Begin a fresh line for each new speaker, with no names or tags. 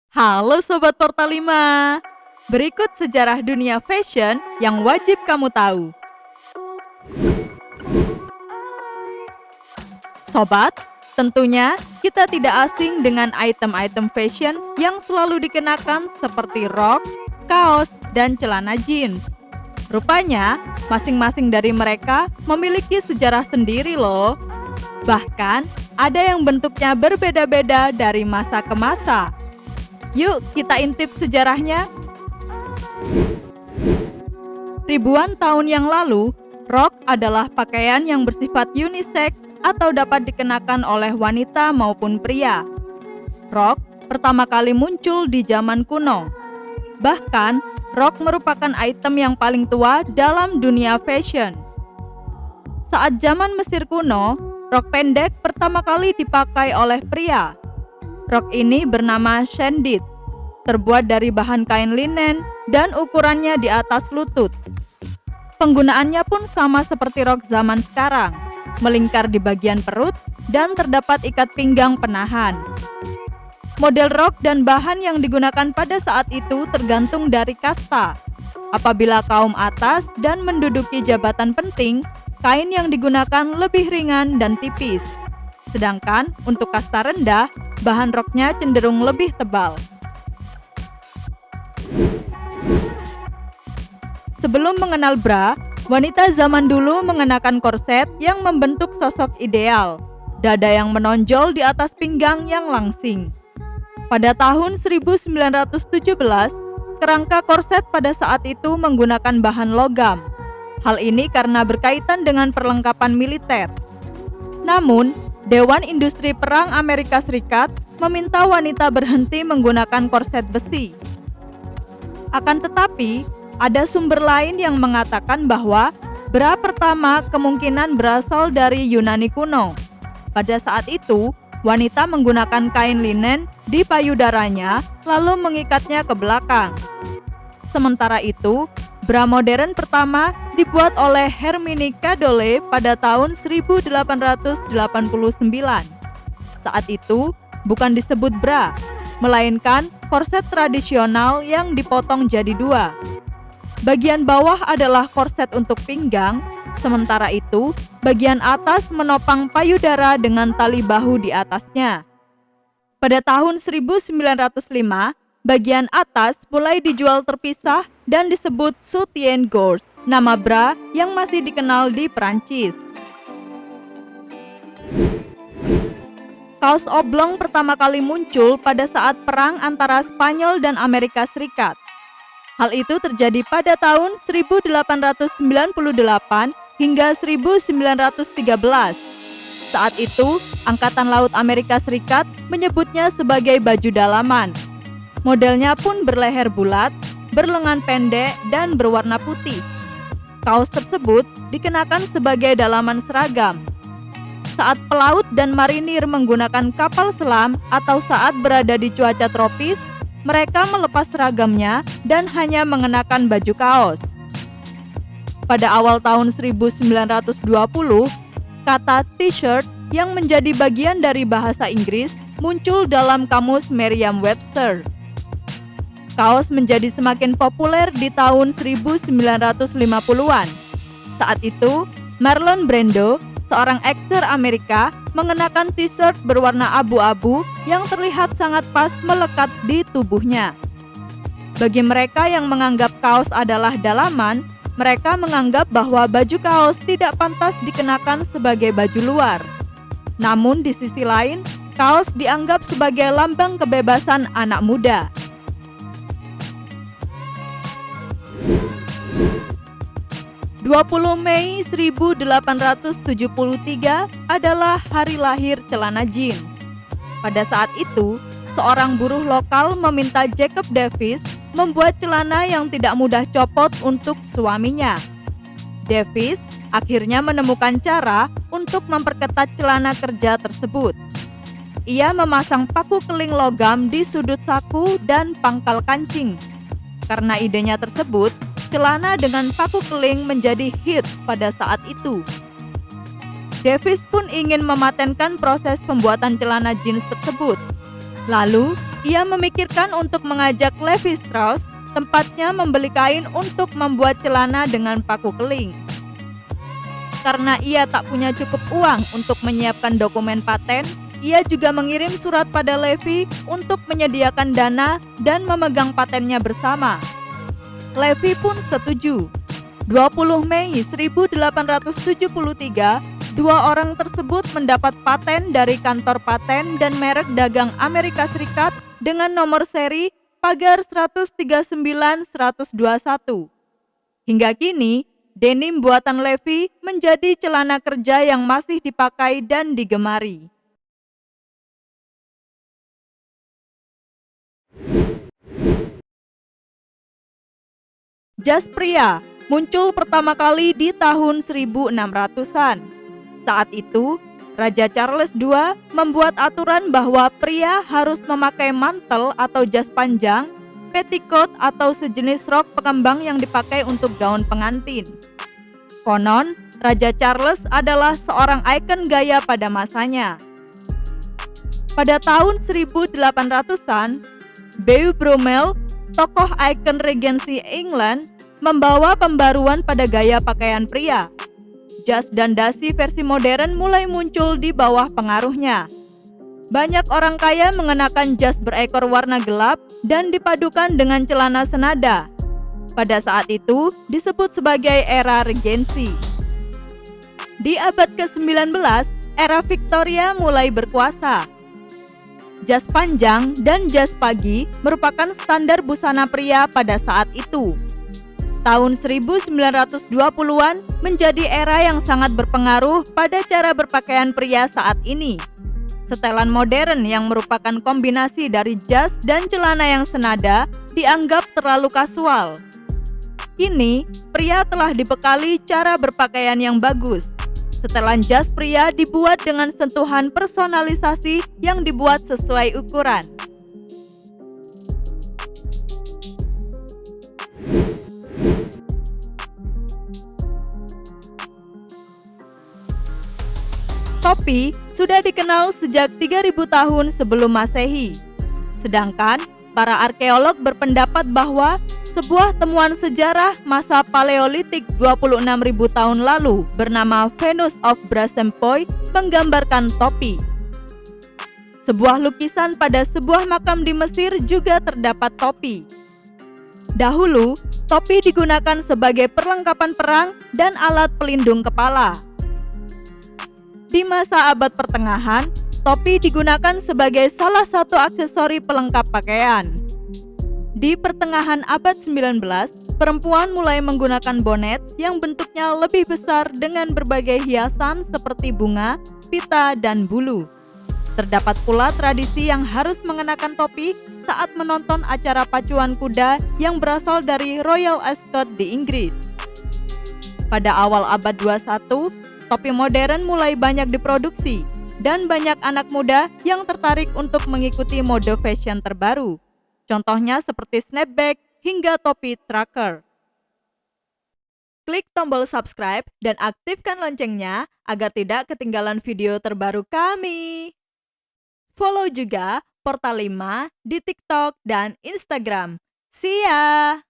Halo Sobat Portal 5. Berikut sejarah dunia fashion yang wajib kamu tahu. Sobat, tentunya kita tidak asing dengan item-item fashion yang selalu dikenakan seperti rok, kaos, dan celana jeans. Rupanya, masing-masing dari mereka memiliki sejarah sendiri loh. Bahkan, ada yang bentuknya berbeda-beda dari masa ke masa. Yuk kita intip sejarahnya. Ribuan tahun yang lalu, rok adalah pakaian yang bersifat unisex atau dapat dikenakan oleh wanita maupun pria. Rok pertama kali muncul di zaman kuno. Bahkan, rok merupakan item yang paling tua dalam dunia fashion. Saat zaman Mesir kuno, rok pendek pertama kali dipakai oleh pria. Rok ini bernama shendit, terbuat dari bahan kain linen dan ukurannya di atas lutut. Penggunaannya pun sama seperti rok zaman sekarang, melingkar di bagian perut dan terdapat ikat pinggang penahan. Model rok dan bahan yang digunakan pada saat itu tergantung dari kasta. Apabila kaum atas dan menduduki jabatan penting, kain yang digunakan lebih ringan dan tipis. Sedangkan untuk kasta rendah, bahan roknya cenderung lebih tebal. Sebelum mengenal bra, wanita zaman dulu mengenakan korset yang membentuk sosok ideal, dada yang menonjol di atas pinggang yang langsing. Pada tahun 1917, kerangka korset pada saat itu menggunakan bahan logam. Hal ini karena berkaitan dengan perlengkapan militer. Namun, Dewan Industri Perang Amerika Serikat meminta wanita berhenti menggunakan korset besi. Akan tetapi, ada sumber lain yang mengatakan bahwa bra pertama kemungkinan berasal dari Yunani kuno. Pada saat itu, wanita menggunakan kain linen di payudaranya lalu mengikatnya ke belakang. Sementara itu, bra modern pertama dibuat oleh Herminie Cadolle pada tahun 1889. Saat itu, bukan disebut bra, melainkan korset tradisional yang dipotong jadi dua. Bagian bawah adalah korset untuk pinggang, sementara itu bagian atas menopang payudara dengan tali bahu di atasnya. Pada tahun 1905, bagian atas mulai dijual terpisah dan disebut soutien-gorge, nama bra yang masih dikenal di Perancis. Kaos oblong pertama kali muncul pada saat perang antara Spanyol dan Amerika Serikat. Hal itu terjadi pada tahun 1898 hingga 1913. Saat itu, Angkatan Laut Amerika Serikat menyebutnya sebagai baju dalaman. Modelnya pun berleher bulat, berlengan pendek, dan berwarna putih. Kaos tersebut dikenakan sebagai dalaman seragam. Saat pelaut dan marinir menggunakan kapal selam atau saat berada di cuaca tropis, mereka melepas seragamnya dan hanya mengenakan baju kaos. Pada awal tahun 1920, kata t-shirt yang menjadi bagian dari bahasa Inggris muncul dalam kamus Merriam-Webster. Kaos menjadi semakin populer di tahun 1950-an. Saat itu, Marlon Brando, seorang aktor Amerika, mengenakan t-shirt berwarna abu-abu yang terlihat sangat pas melekat di tubuhnya. Bagi mereka yang menganggap kaos adalah dalaman, mereka menganggap bahwa baju kaos tidak pantas dikenakan sebagai baju luar. Namun di sisi lain, kaos dianggap sebagai lambang kebebasan anak muda. Mei 1873 adalah hari lahir celana jeans. Pada saat itu, seorang buruh lokal meminta Jacob Davis membuat celana yang tidak mudah copot untuk suaminya. Davis akhirnya menemukan cara untuk memperketat celana kerja tersebut. Ia memasang paku keling logam di sudut saku dan pangkal kancing. Karena idenya tersebut, celana dengan paku keling menjadi hits pada saat itu. Davis pun ingin mematenkan proses pembuatan celana jeans tersebut. Lalu, Ia memikirkan untuk mengajak Levi Strauss, tempatnya membeli kain untuk membuat celana dengan paku keling. Karena ia tak punya cukup uang untuk menyiapkan dokumen paten, ia juga mengirim surat pada Levi untuk menyediakan dana dan memegang patennya bersama. Levi pun setuju. 20 Mei 1873, dua orang tersebut mendapat paten dari kantor paten dan merek dagang Amerika Serikat dengan nomor seri pagar 139-121. Hingga kini, denim buatan Levi menjadi celana kerja yang masih dipakai dan digemari. Jas pria muncul pertama kali di tahun 1600-an. Saat itu, Raja Charles II membuat aturan bahwa pria harus memakai mantel atau jas panjang, petticoat atau sejenis rok pengembang yang dipakai untuk gaun pengantin. Konon, Raja Charles adalah seorang ikon gaya pada masanya. Pada tahun 1800-an, Beau Brummel, tokoh ikon Regensi England, membawa pembaruan pada gaya pakaian pria. Jas dan dasi versi modern mulai muncul di bawah pengaruhnya. Banyak orang kaya mengenakan jas berekor warna gelap dan dipadukan dengan celana senada. Pada saat itu disebut sebagai era Regensi. Di abad ke-19, era Victoria mulai berkuasa. Jas panjang dan jas pagi merupakan standar busana pria pada saat itu. Tahun 1920-an menjadi era yang sangat berpengaruh pada cara berpakaian pria saat ini. Setelan modern yang merupakan kombinasi dari jas dan celana yang senada dianggap terlalu kasual. Kini, pria telah dibekali cara berpakaian yang bagus. Setelan jas pria dibuat dengan sentuhan personalisasi yang dibuat sesuai ukuran. Topi sudah dikenal sejak 3000 tahun sebelum Masehi. Sedangkan para arkeolog berpendapat bahwa sebuah temuan sejarah masa Paleolitik 26.000 tahun lalu bernama Venus of Brasempoy menggambarkan topi. Sebuah lukisan pada sebuah makam di Mesir juga terdapat topi. Dahulu, topi digunakan sebagai perlengkapan perang dan alat pelindung kepala. Di masa abad pertengahan, topi digunakan sebagai salah satu aksesori pelengkap pakaian. Di pertengahan abad 19, perempuan mulai menggunakan bonet yang bentuknya lebih besar dengan berbagai hiasan seperti bunga, pita, dan bulu. Terdapat pula tradisi yang harus mengenakan topi saat menonton acara pacuan kuda yang berasal dari Royal Ascot di Inggris. Pada awal abad 21, topi modern mulai banyak diproduksi dan banyak anak muda yang tertarik untuk mengikuti mode fashion terbaru. Contohnya seperti snapback hingga topi trucker. Klik tombol subscribe dan aktifkan loncengnya agar tidak ketinggalan video terbaru kami. Follow juga Portal 5 di TikTok dan Instagram. See ya!